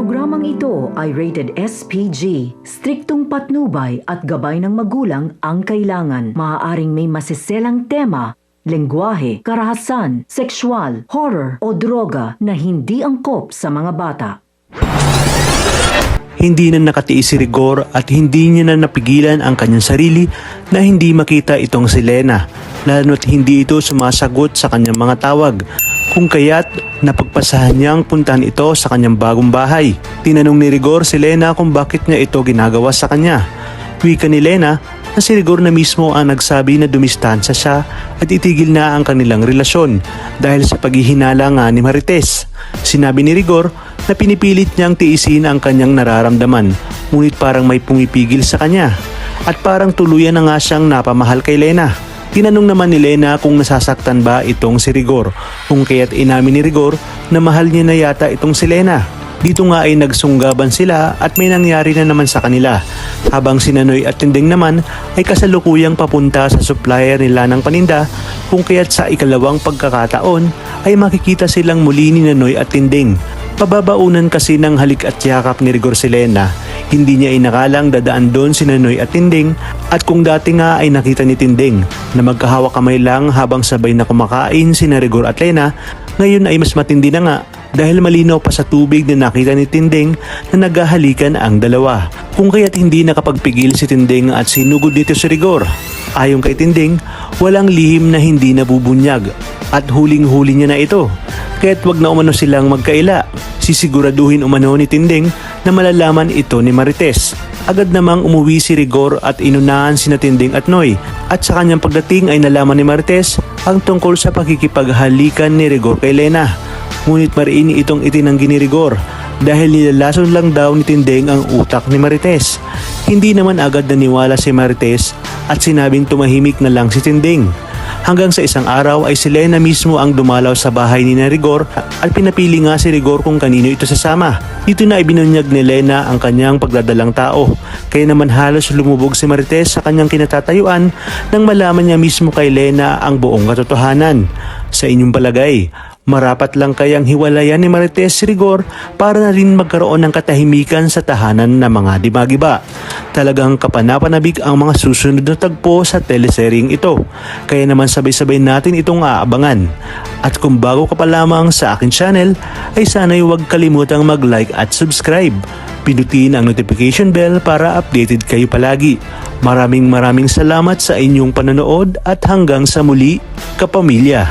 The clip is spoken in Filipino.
Programang ito ay rated SPG. Striktong patnubay at gabay ng magulang ang kailangan. Maaaring may masiselang tema, lengguwahe, karahasan, sexual, horror o droga na hindi angkop sa mga bata. Hindi na nakatiis si Rigor at hindi niya na napigilan ang kanyang sarili na hindi makita itong si Lena, lalo na't hindi ito sumasagot sa kanyang mga tawag. Kung kaya't napagpasahan niyang puntahan ito sa kanyang bagong bahay. Tinanong ni Rigor si Lena kung bakit niya ito ginagawa sa kanya. Wika ni Lena na si Rigor na mismo ang nagsabi na dumistansa siya at itigil na ang kanilang relasyon dahil sa paghihinala nga ni Marites. Sinabi ni Rigor na pinipilit niyang tiisin ang kanyang nararamdaman, ngunit parang may pumipigil sa kanya at parang tuluyan na nga siyang napamahal kay Lena. Tinanong naman ni Lena kung nasasaktan ba itong si Rigor, kung kaya't inamin ni Rigor na mahal niya na yata itong si Lena. Dito nga ay nagsunggaban sila at may nangyari na naman sa kanila, habang si Nanoy at Tinding naman ay kasalukuyang papunta sa supplier nila ng paninda, kung kaya't sa ikalawang pagkakataon ay makikita silang muli ni Nanoy at Tinding. Pababaunan kasi ng halik at yakap ni Rigor si Lena. Hindi niya inakalang dadaan doon si Nanoy at Tinding, at kung dati nga ay nakita ni Tinding na magkahawak kamay lang habang sabay na kumakain si Rigor at Lena, ngayon ay mas matindi na nga dahil malinaw pa sa tubig na nakita ni Tinding na naghahalikan ang dalawa. Kung kaya't hindi nakapagpigil si Tinding at sinugod dito si Rigor. Ayon kay Tinding, walang lihim na hindi nabubunyag at huling-huli niya na ito. Kaya't wag na umano silang magkaila. Sisiguraduhin umano ni Tinding na malalaman ito ni Marites. Agad namang umuwi si Rigor at inunahan sina Tinding at Noy. At sa kanyang pagdating ay nalaman ni Marites ang tungkol sa pakikipaghalikan ni Rigor kay Lena. Ngunit mariin itong itinanggi ni Rigor dahil nilalason lang daw ni Tinding ang utak ni Marites. Hindi naman agad naniwala si Marites at sinabing tumahimik na lang si Tinding. Hanggang sa isang araw ay si Lena mismo ang dumalaw sa bahay ni Rigor at pinapili nga si Rigor kung kanino ito sasama. Dito na ibinunyag ni Lena ang kanyang pagdadalang tao. Kaya naman halos lumubog si Marites sa kanyang kinatatayuan nang malaman niya mismo kay Lena ang buong katotohanan. Sa inyong palagay, marapat lang kayang hiwalayan ni Marites si Rigor para na rin magkaroon ng katahimikan sa tahanan ng mga dimagiba? Talagang kapanapanabik ang mga susunod na tagpo sa teleseryeng ito. Kaya naman sabay-sabay natin itong aabangan. At kung bago ka pa lamang sa akin channel, ay sana'y huwag kalimutang mag-like at subscribe. Pindutin ang notification bell para updated kayo palagi. Maraming salamat sa inyong panonood at hanggang sa muli, kapamilya.